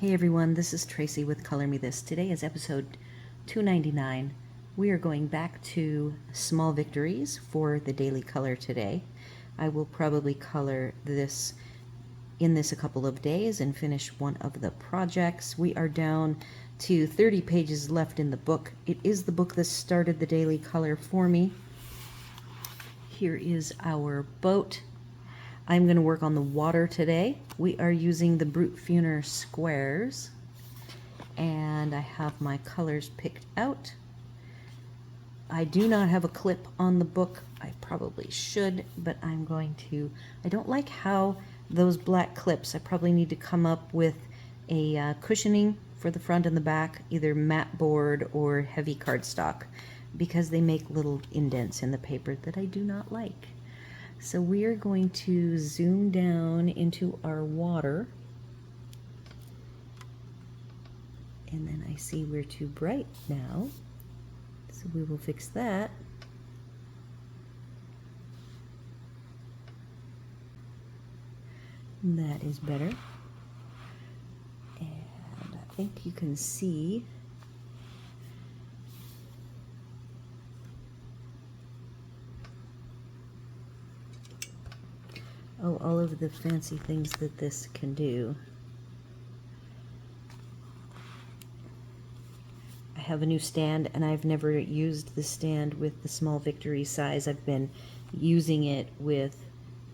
Hey everyone, this is Tracy with Color Me This. Today is episode 299. We are going back to Small Victories for the daily color today. I will probably color this in this a couple of days and finish one of the projects. We are down to 30 pages left in the book. It is the book that started the daily color for me. Here is our boat. I'm going to work on the water today. We are using the Brutfuner squares, and I have my colors picked out. I do not have a clip on the book. I probably should, but I'm going to. I don't like how those black clips, I probably need to come up with a cushioning for the front and the back, either matte board or heavy cardstock, because they make little indents in the paper that I do not like. So we are going to zoom down into our water. And then I see we're too bright now. So we will fix that. That is better. And I think you can see all of the fancy things that this can do. I have a new stand, and I've never used the stand with the Small Victory size. I've been using it with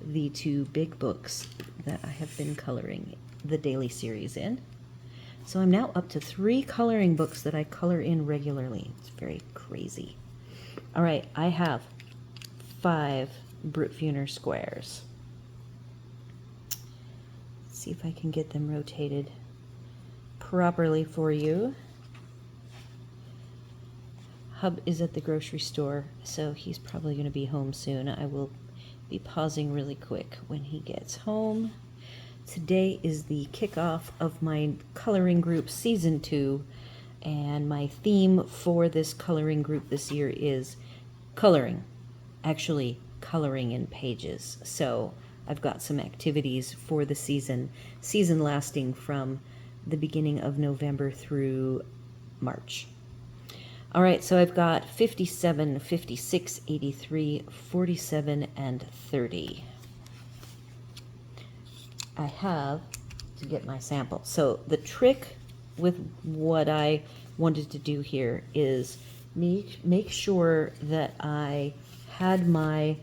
the two big books that I have been coloring the daily series in. So I'm now up to 3 coloring books that I color in regularly. It's very crazy. All right, I have 5 Brutfuner squares. See if I can get them rotated properly for you. Hub is at the grocery store, so he's probably going to be home soon. I will be pausing really quick when he gets home. Today is the kickoff of my coloring group season 2, and my theme for this coloring group this year is coloring, actually coloring in pages. So I've got some activities for the season lasting from the beginning of November through March. All right, so I've got 57, 56, 83, 47, and 30. I have to get my sample. So the trick with what I wanted to do here is make sure that I had my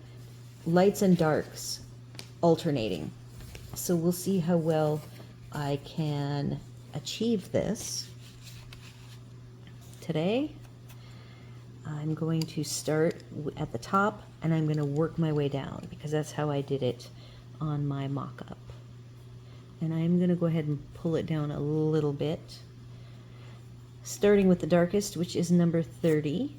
lights and darks alternating. So we'll see how well I can achieve this today. I'm going to start at the top, and I'm going to work my way down, because that's how I did it on my mock-up. And I'm going to go ahead and pull it down a little bit, starting with the darkest, which is number 30.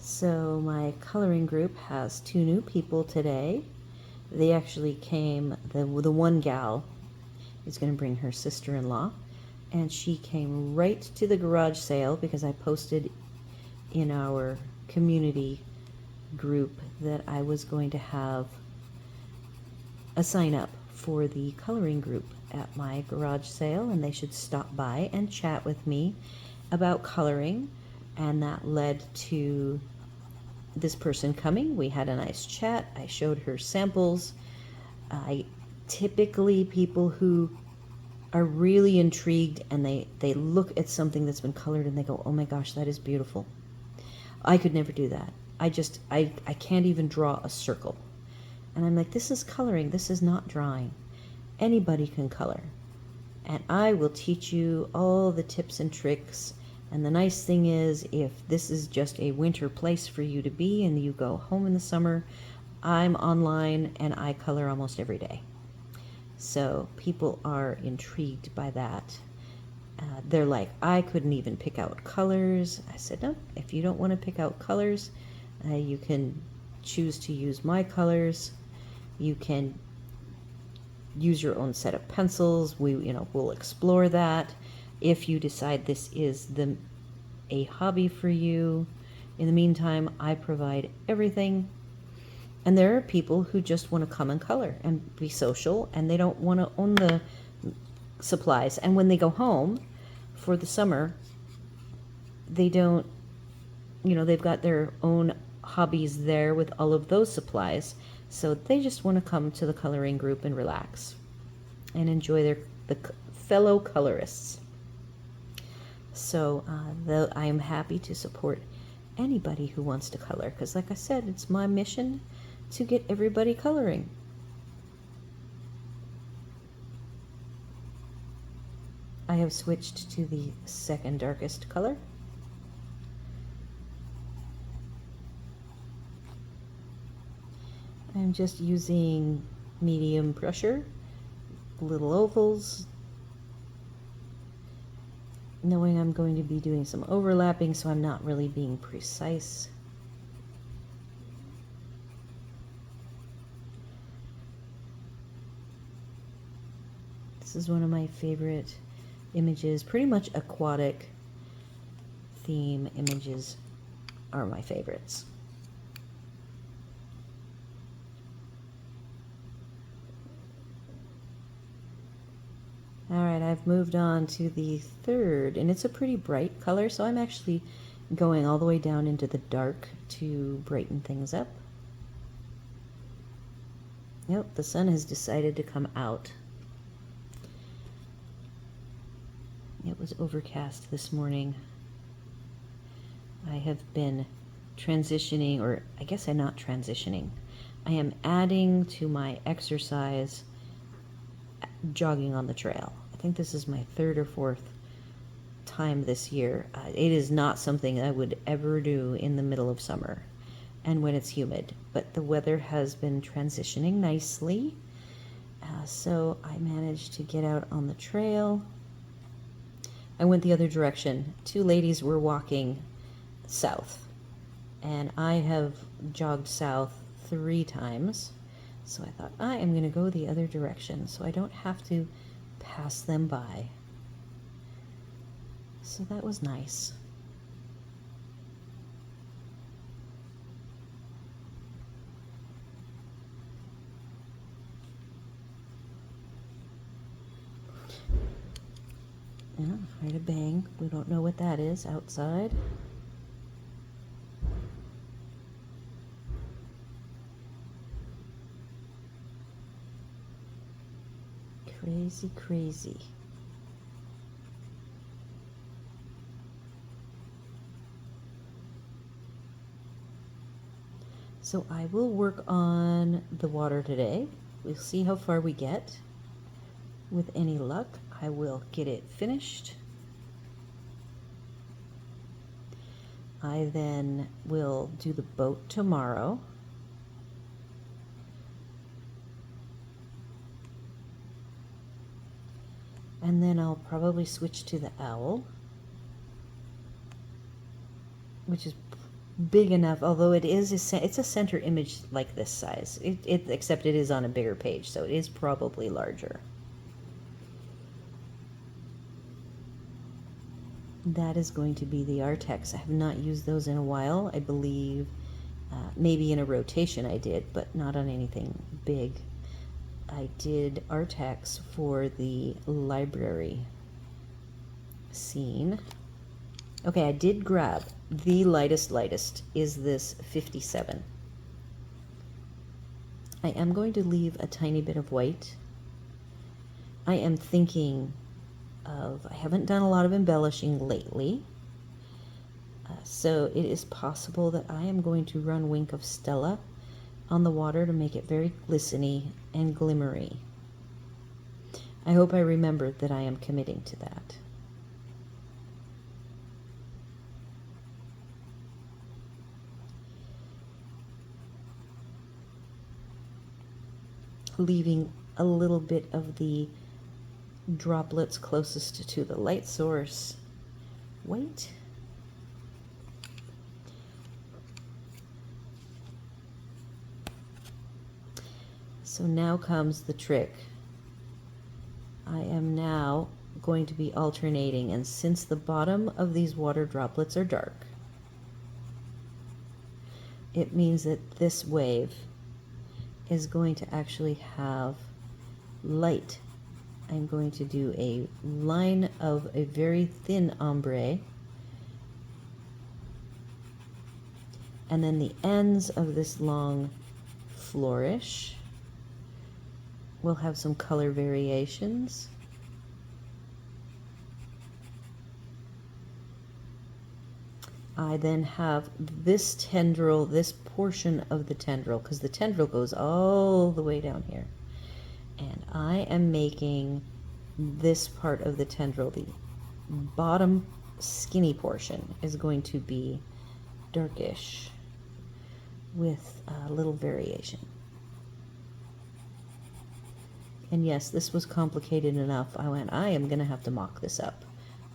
So my coloring group has 2 new people today. They actually came, the one gal is going to bring her sister-in-law, and she came right to the garage sale because I posted in our community group that I was going to have a sign up for the coloring group at my garage sale, and they should stop by and chat with me about coloring, and that led to this person coming. We had a nice chat. I showed her samples. Typically people who are really intrigued and they look at something that's been colored and they go, oh my gosh, that is beautiful. I could never do that. I can't even draw a circle. And I'm like, this is coloring. This is not drawing. Anybody can color. And I will teach you all the tips and tricks. And the nice thing is, if this is just a winter place for you to be and you go home in the summer, I'm online and I color almost every day. So people are intrigued by that. They're like, I couldn't even pick out colors. I said, no, if you don't want to pick out colors, you can choose to use my colors. You can use your own set of pencils. We'll explore that. If you decide this is a hobby for you, in the meantime, I provide everything. And there are people who just want to come and color and be social, and they don't want to own the supplies. And when they go home for the summer, they don't, they've got their own hobbies there with all of those supplies. So they just want to come to the coloring group and relax and enjoy the fellow colorists. So I am happy to support anybody who wants to color, because like I said, it's my mission to get everybody coloring. I have switched to the second darkest color. I'm just using medium pressure, little ovals, knowing I'm going to be doing some overlapping, so I'm not really being precise. This is one of my favorite images. Pretty much aquatic theme images are my favorites. All right, I've moved on to the third, and it's a pretty bright color, so I'm actually going all the way down into the dark to brighten things up. Yep, the sun has decided to come out. It was overcast this morning. I have been transitioning, or I guess I'm not transitioning. I am adding to my exercise jogging on the trail. I think this is my third or fourth time this year. It is not something I would ever do in the middle of summer and when it's humid, but the weather has been transitioning nicely. So I managed to get out on the trail. I went the other direction. Two ladies were walking south, and I have jogged south 3 times. So I thought, I am going to go the other direction so I don't have to pass them by. So that was nice. Yeah, heard a bang. We don't know what that is outside. Crazy, crazy. So I will work on the water today. We'll see how far we get. With any luck, I will get it finished. I then will do the boat tomorrow. And then I'll probably switch to the owl, which is big enough, although it's a center image like this size. Except it is on a bigger page, so it is probably larger. That is going to be the Artex. I have not used those in a while. I believe maybe in a rotation I did, but not on anything big. I did Artex for the library scene. Okay, I did grab the lightest is this 57. I am going to leave a tiny bit of white. I am thinking of, I haven't done a lot of embellishing lately, so it is possible that I am going to run Wink of Stella on the water to make it very glistening and glimmery. I hope I remember that I am committing to that. Leaving a little bit of the droplets closest to the light source white. So now comes the trick. I am now going to be alternating, and since the bottom of these water droplets are dark, it means that this wave is going to actually have light. I'm going to do a line of a very thin ombre, and then the ends of this long flourish will have some color variations. I then have this tendril, this portion of the tendril, because the tendril goes all the way down here. And I am making this part of the tendril, the bottom skinny portion, is going to be darkish with a little variation. And yes, this was complicated enough. I went, I am going to have to mock this up,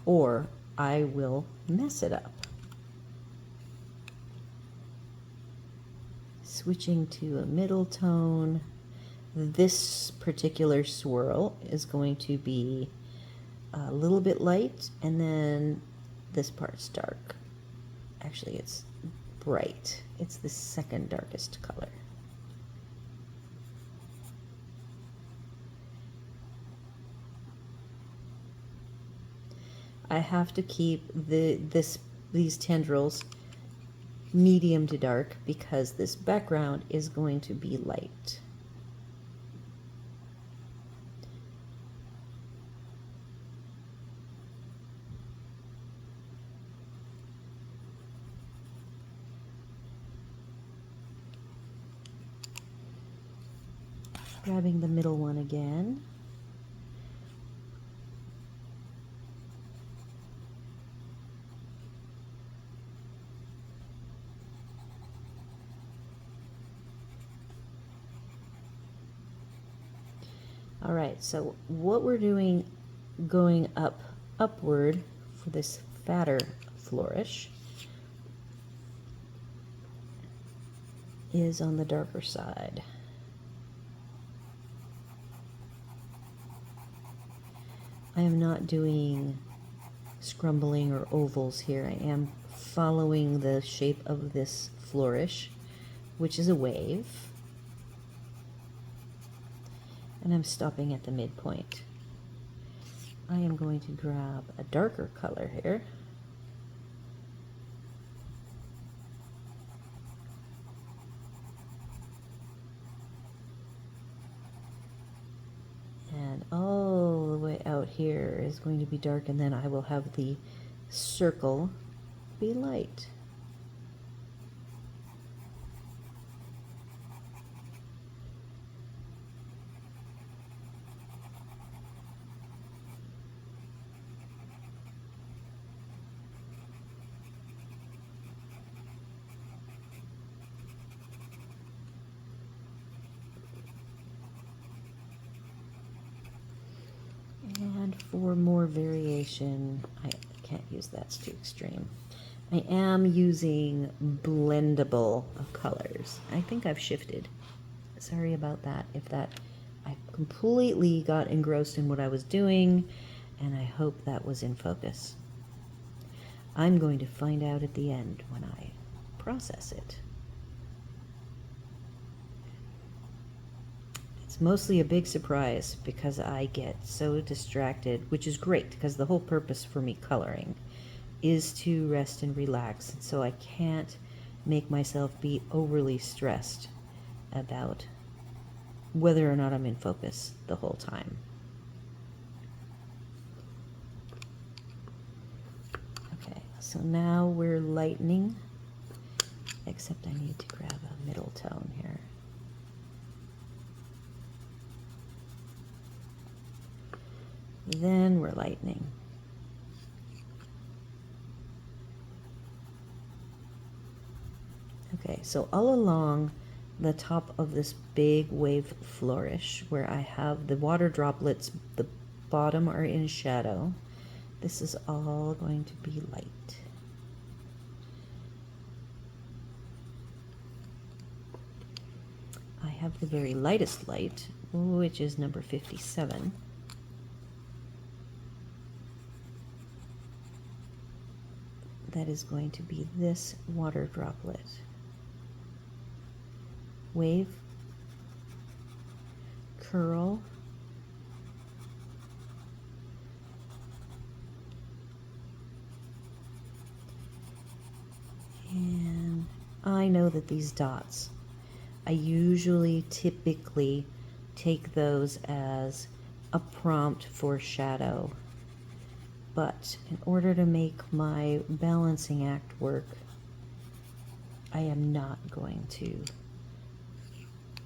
or I will mess it up. Switching to a middle tone. This particular swirl is going to be a little bit light, and then this part's dark. Actually, it's bright. It's the second darkest color. I have to keep these tendrils medium to dark because this background is going to be light. Grabbing the middle one again. All right, so what we're doing going upward for this fatter flourish is on the darker side. I am not doing scrumbling or ovals here. I am following the shape of this flourish, which is a wave. And I'm stopping at the midpoint. I am going to grab a darker color here. And all the way out here is going to be dark, and then I will have the circle be light. And for more variation, I can't use that, it's too extreme. I am using blendable colors. I think I've shifted. Sorry about that. If that, I completely got engrossed in what I was doing, and I hope that was in focus. I'm going to find out at the end when I process it. It's mostly a big surprise because I get so distracted, which is great because the whole purpose for me coloring is to rest and relax, and so I can't make myself be overly stressed about whether or not I'm in focus the whole time. Okay, so now we're lightening, except I need to grab a middle tone here. Then we're lightening. Okay, so all along the top of this big wave flourish, where I have the water droplets, the bottom are in shadow, this is all going to be light. I have the very lightest light, which is number 57. that is going to be this water droplet. Wave, curl, and I know that these dots, I usually typically take those as a prompt for shadow, but in order to make my balancing act work, I am not going to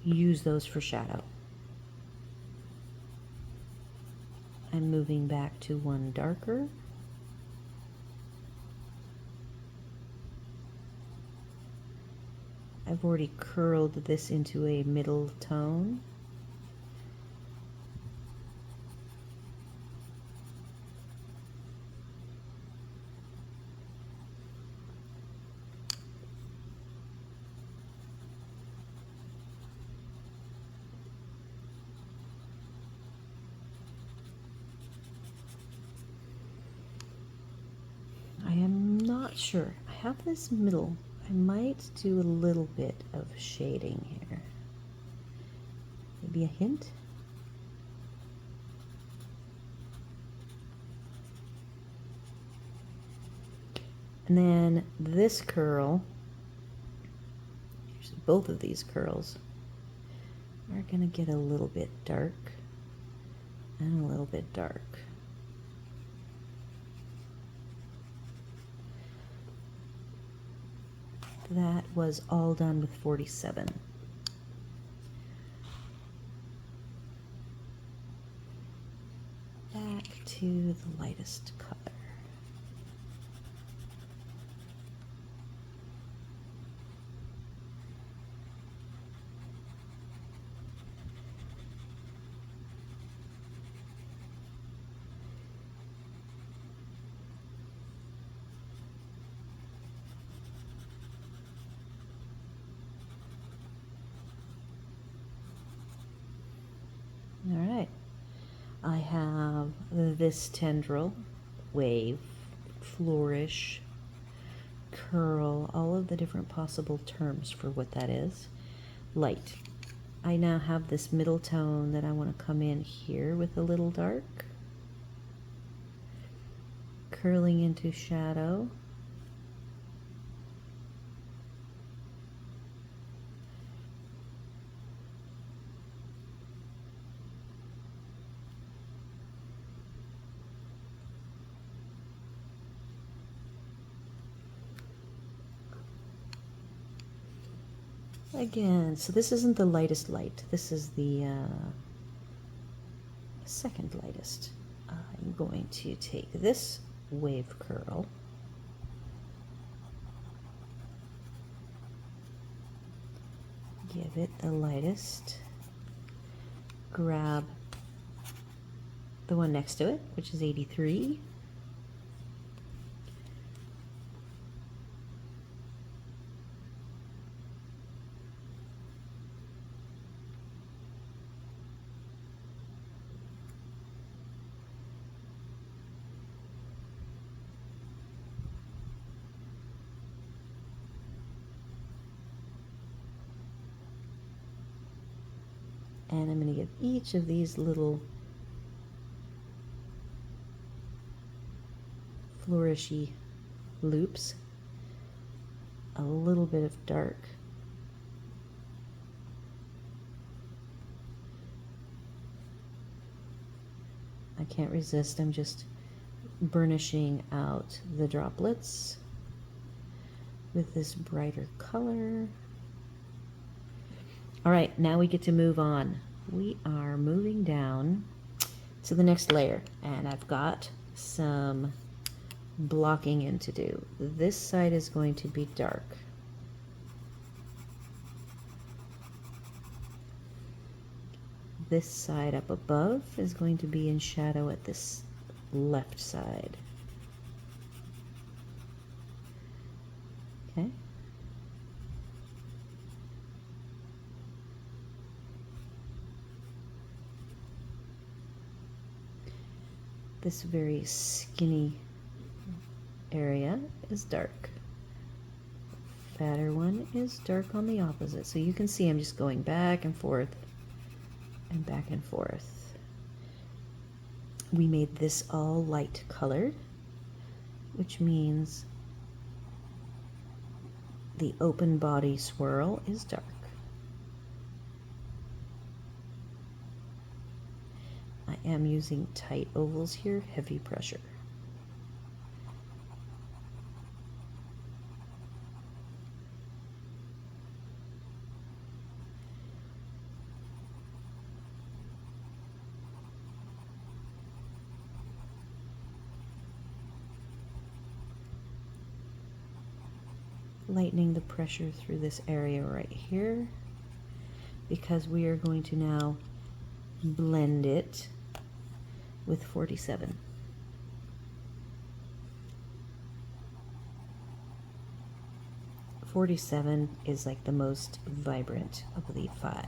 use those for shadow. I'm moving back to one darker. I've already curled this into a middle tone. I am not sure. I have this middle. I might do a little bit of shading here. Maybe a hint. And then this curl, both of these curls, are going to get a little bit dark and a little bit dark. That was all done with 47. Back to the lightest color. All right, I have this tendril, wave, flourish, curl, all of the different possible terms for what that is. Light. I now have this middle tone that I want to come in here with a little dark, curling into shadow. Again, so this isn't the lightest light. This is the second lightest. I'm going to take this wave curl, give it the lightest, grab the one next to it, which is 83. And I'm going to give each of these little flourishy loops a little bit of dark. I can't resist, I'm just burnishing out the droplets with this brighter color. All right, now we get to move on. We are moving down to the next layer, and I've got some blocking in to do. This side is going to be dark. This side up above is going to be in shadow at this left side. Okay. This very skinny area is dark. Fatter one is dark on the opposite. So you can see I'm just going back and forth and back and forth. We made this all light colored, which means the open body swirl is dark. I am using tight ovals here, heavy pressure. Lightening the pressure through this area right here, because we are going to now blend it with 47. .47 is like the most vibrant of the 5.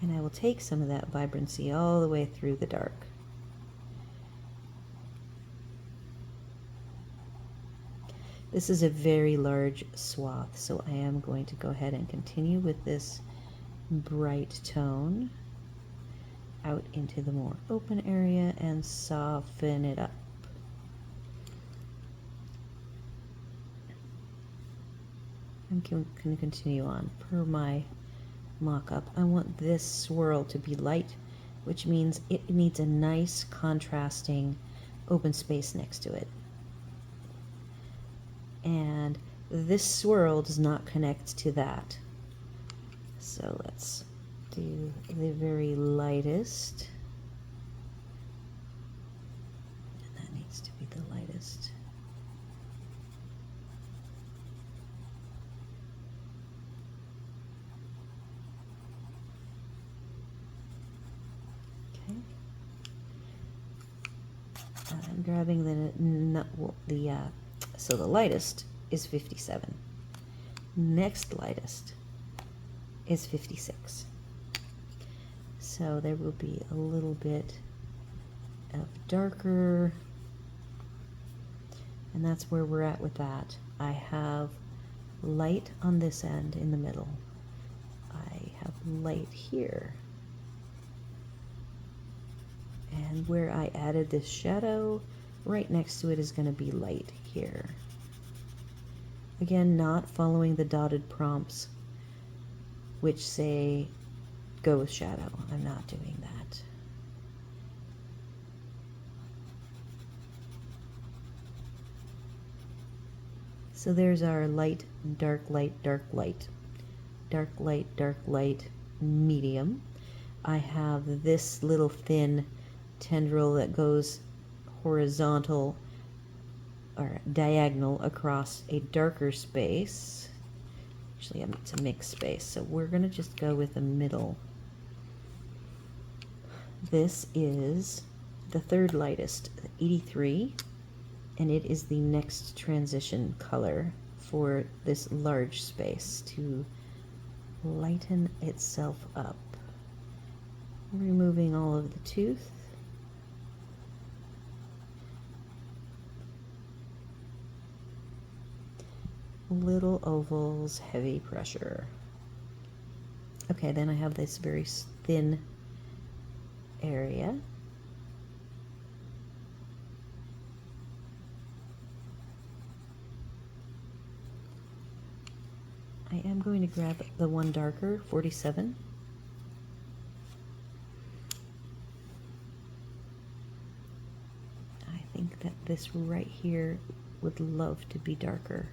And I will take some of that vibrancy all the way through the dark. This is a very large swath, so I am going to go ahead and continue with this bright tone out into the more open area and soften it up. I'm going to continue on per my mock-up. I want this swirl to be light, which means it needs a nice contrasting open space next to it. And this swirl does not connect to that. So let's do the very lightest. And that needs to be the lightest. Okay. I'm grabbing so the lightest is 57. Next lightest is 56. So there will be a little bit of darker, and that's where we're at with that. I have light on this end in the middle. I have light here. And where I added this shadow, right next to it is going to be light here. Again, not following the dotted prompts which say go with shadow. I'm not doing that. So there's our light, dark light, dark light, dark light, dark light, medium. I have this little thin tendril that goes horizontal or diagonal across a darker space. Actually, it's a mixed space, so we're going to just go with the middle. This is the third lightest, 83, and it is the next transition color for this large space to lighten itself up. Removing all of the tooth. Little ovals, heavy pressure. Okay, then I have this very thin area. I am going to grab the one darker, 47. I think that this right here would love to be darker.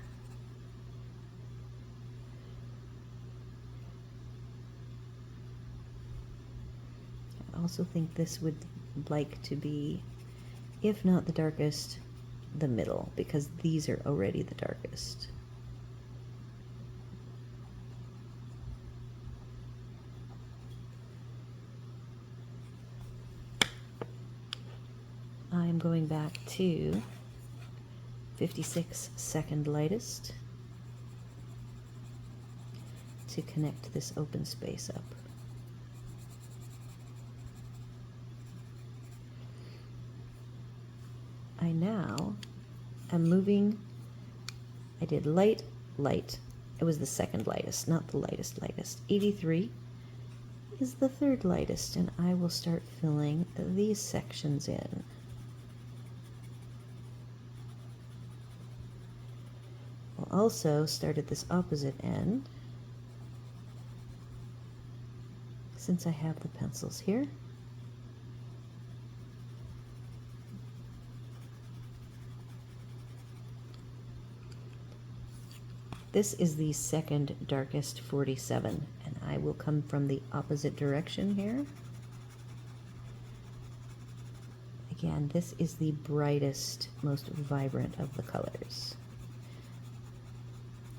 I also think this would like to be, if not the darkest, the middle, because these are already the darkest. I'm going back to 56, second lightest, to connect this open space up. I now am moving. I did light, light. It was the second lightest, not the lightest. 83 is the third lightest, and I will start filling these sections in. We'll also start at this opposite end, since I have the pencils here. This is the second darkest 47, and I will come from the opposite direction here. Again, this is the brightest, most vibrant of the colors.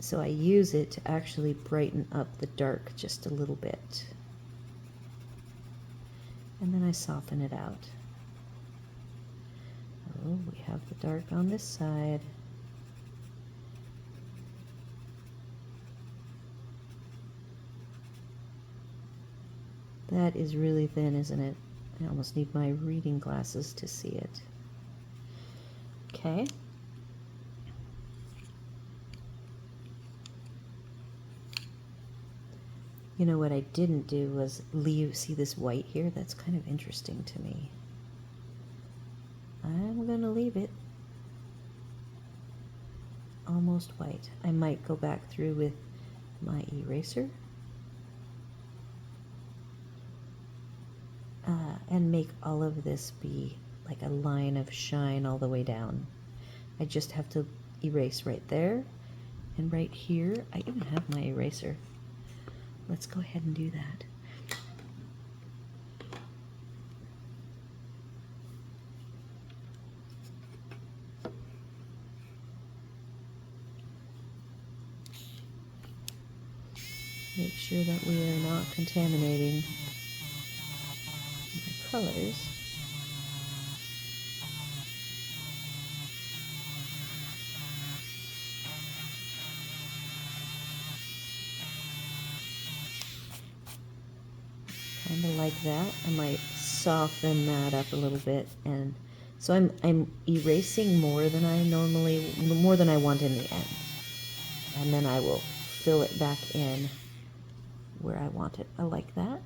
So I use it to actually brighten up the dark just a little bit. And then I soften it out. Oh, we have the dark on this side. That is really thin, isn't it? I almost need my reading glasses to see it. Okay. You know what I didn't do was leave, see this white here? That's kind of interesting to me. I'm gonna leave it almost white. I might go back through with my eraser and make all of this be like a line of shine all the way down. I just have to erase right there and right here. I even have my eraser. Let's go ahead and do that. Make sure that we are not contaminating the colors. Kind of like that. I might soften that up a little bit, and so I'm erasing more than I want in the end, and then I will fill it back in where I want it. I like that.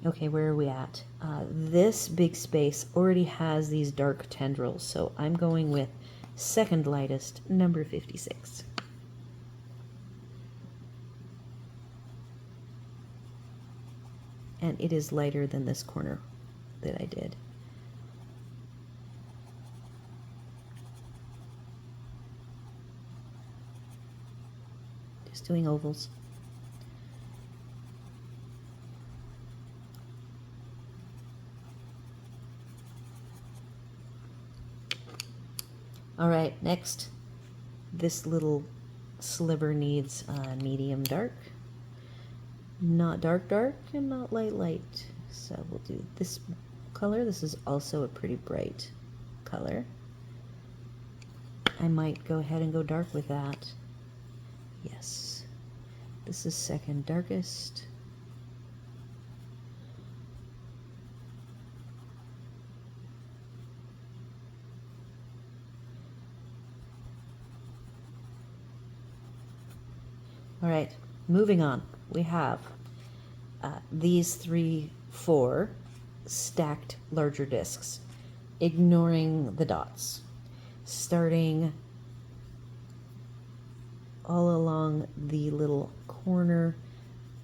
Okay, where are we at? This big space already has these dark tendrils, so I'm going with second lightest, number 56. And it is lighter than this corner that I did. Just doing ovals. All right, next, this little sliver needs medium dark, not dark dark, and not light light. So we'll do this color. This is also a pretty bright color. I might go ahead and go dark with that. Yes, this is second darkest. All right, moving on. We have these 4 stacked larger discs, ignoring the dots, starting all along the little corner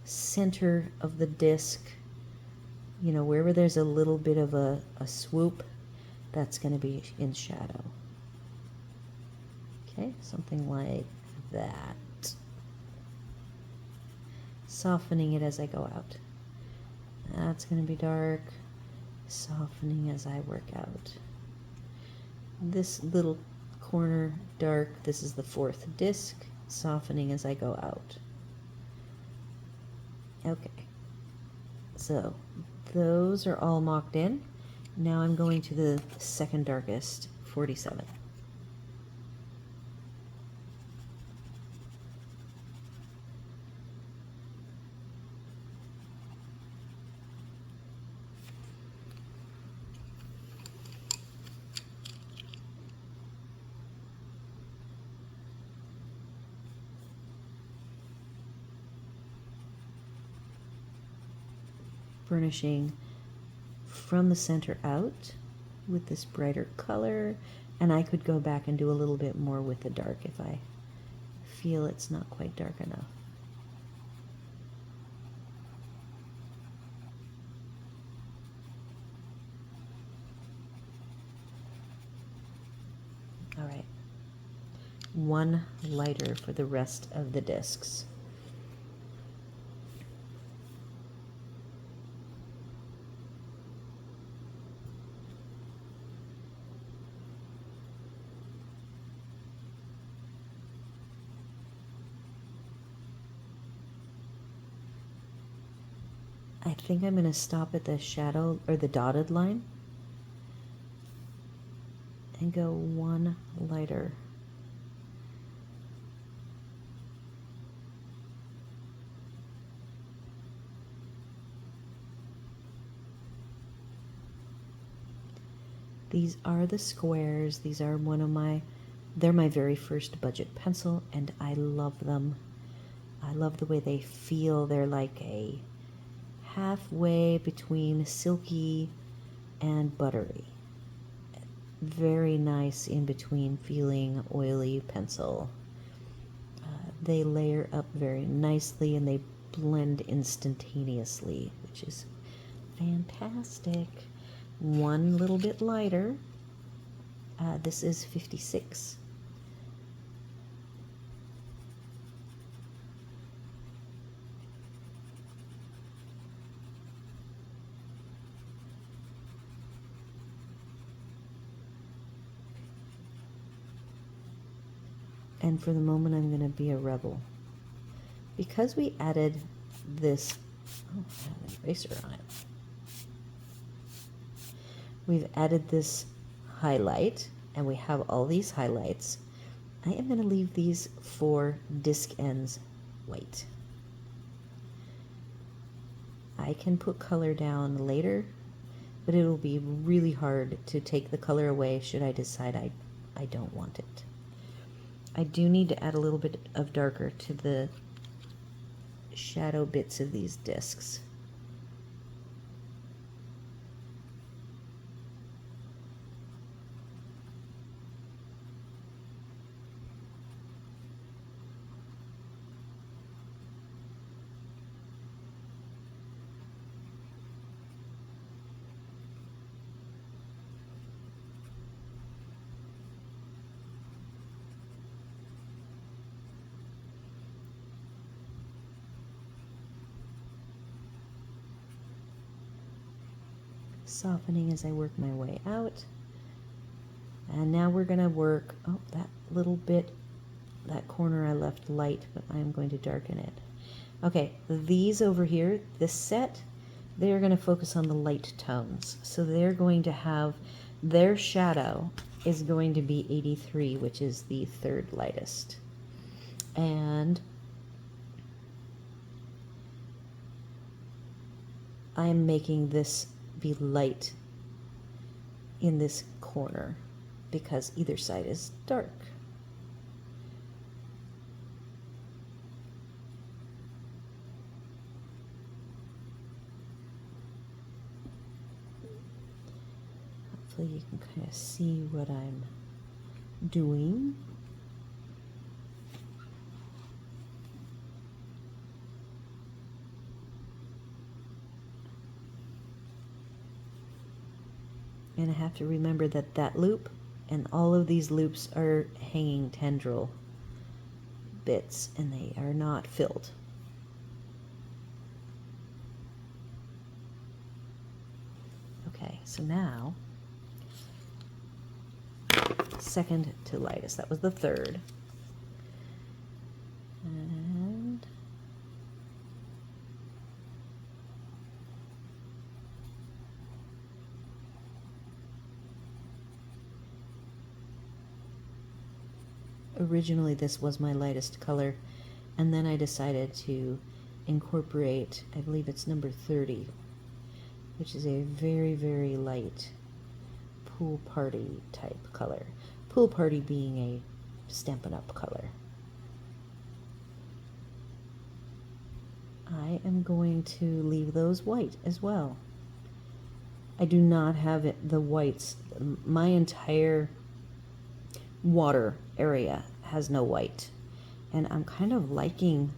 center of the disc. You know, wherever there's a little bit of a swoop, that's going to be in shadow. Okay, something like that. Softening it as I go out. That's going to be dark. Softening as I work out. This little corner dark. This is the 4th disc. Softening as I go out. Okay. So those are all mocked in. Now I'm going to the second darkest, 47. burnishing from the center out with this brighter color, and I could go back and do a little bit more with the dark if I feel it's not quite dark enough. All right, one lighter for the rest of the discs. I think I'm going to stop at the shadow or the dotted line and go one lighter. These are the squares. These are they're my very first budget pencil, and I love them. I love the way they feel. They're like a halfway between silky and buttery. Very nice in between feeling oily pencil. They layer up very nicely and they blend instantaneously, which is fantastic. One little bit lighter. This is 56. And for the moment, I'm going to be a rebel. Because we added this, oh, I have an eraser on it. We've added this highlight, and we have all these highlights. I am going to leave these 4 disc ends white. I can put color down later, but it will be really hard to take the color away should I decide I don't want it. I do need to add a little bit of darker to the shadow bits of these discs. Softening as I work my way out. And now we're going to work, oh, that little bit, that corner I left light, but I'm going to darken it. Okay, these over here, this set, they're going to focus on the light tones. So they're going to have, their shadow is going to be 83, which is the 3rd lightest. And I'm making this be light in this corner because either side is dark. Hopefully you can kind of see what I'm doing. And I have to remember that that loop and all of these loops are hanging tendril bits and they are not filled. Okay, so now, 2nd to lightest, that was the 3rd. And originally this was my lightest color, and then I decided to incorporate, I believe it's number 30, which is a very, very light pool party type color. Pool party being a Stampin' Up color. I I am going to leave those white as well. I do not have the whites. My entire water area has no white. And I'm kind of liking,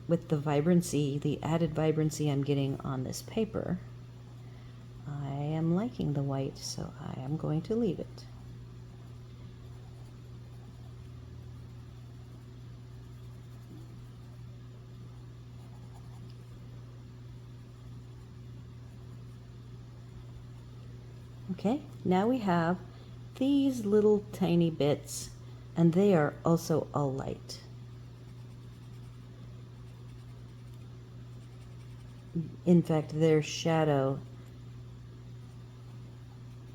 with the vibrancy, the added vibrancy I'm getting on this paper, I am liking the white, so I am going to leave it. Okay, now we have these little tiny bits, and they are also all light. In fact, their shadow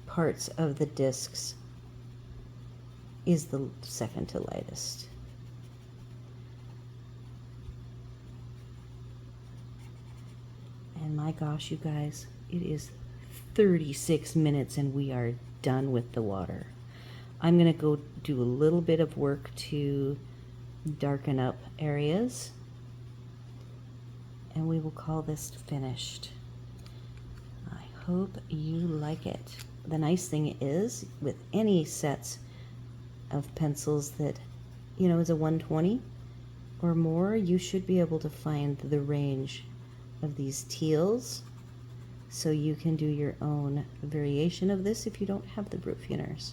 parts of the discs is the second to lightest. And my gosh, you guys, it is 36 minutes and we are done with the water. I'm going to go do a little bit of work to darken up areas, and we will call this finished. I hope you like it. The nice thing is, with any sets of pencils that, you know, is a 120 or more, you should be able to find the range of these teals, so you can do your own variation of this if you don't have the Brutfuners.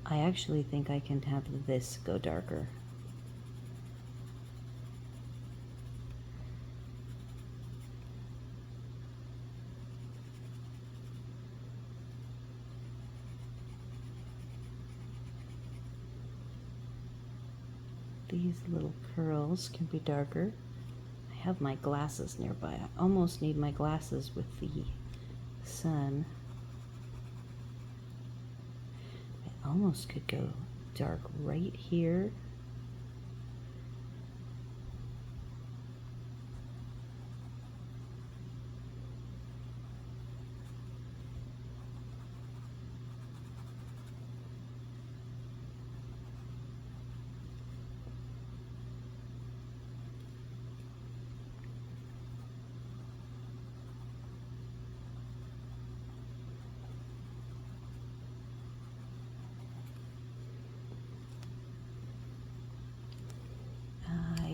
I actually think I can have this go darker. These little curls can be darker. I have my glasses nearby. I almost need my glasses with the sun. I almost could go dark right here.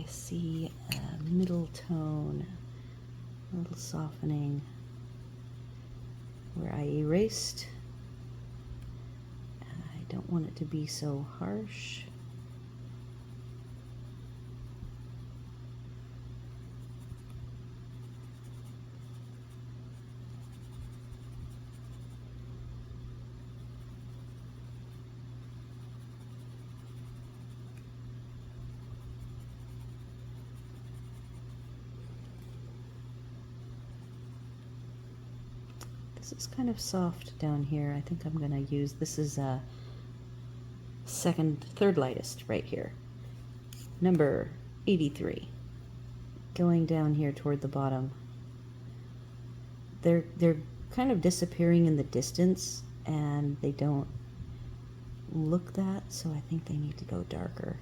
See a middle tone, a little softening where I erased. I don't want it to be so harsh. This is kind of soft down here. I think I'm going to use, this is a third lightest right here. Number 83. Going down here toward the bottom. They're kind of disappearing in the distance and they don't look that, so I think they need to go darker.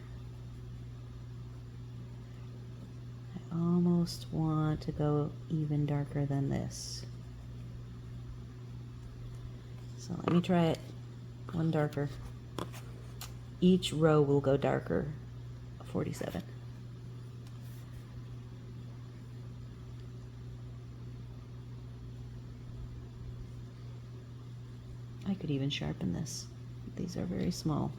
I almost want to go even darker than this. So let me try it. One darker. Each row will go darker. 47. I could even sharpen this. These are very small.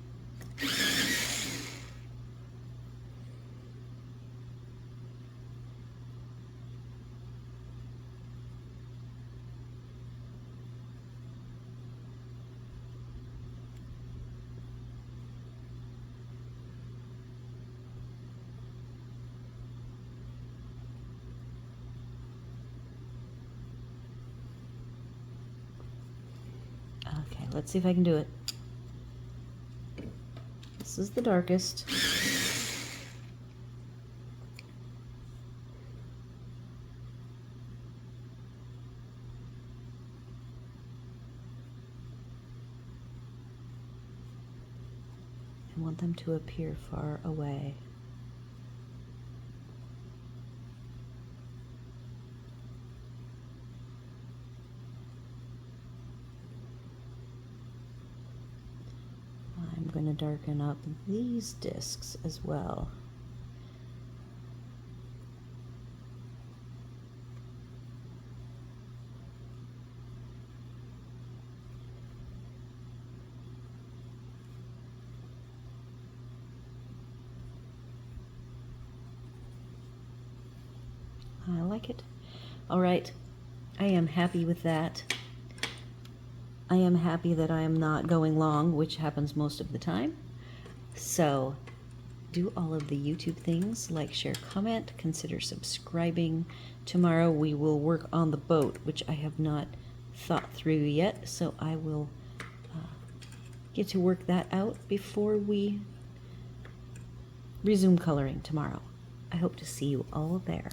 Okay, let's see if I can do it. This is the darkest. want them to appear far away. I'm going to darken up these discs as well. I like it. All right, I am happy with that. I am happy that I am not going long, which happens most of the time. So do all of the YouTube things, like, share, comment, consider subscribing. Tomorrow we will work on the boat, which I have not thought through yet, so I will get to work that out before we resume coloring tomorrow. I hope to see you all there.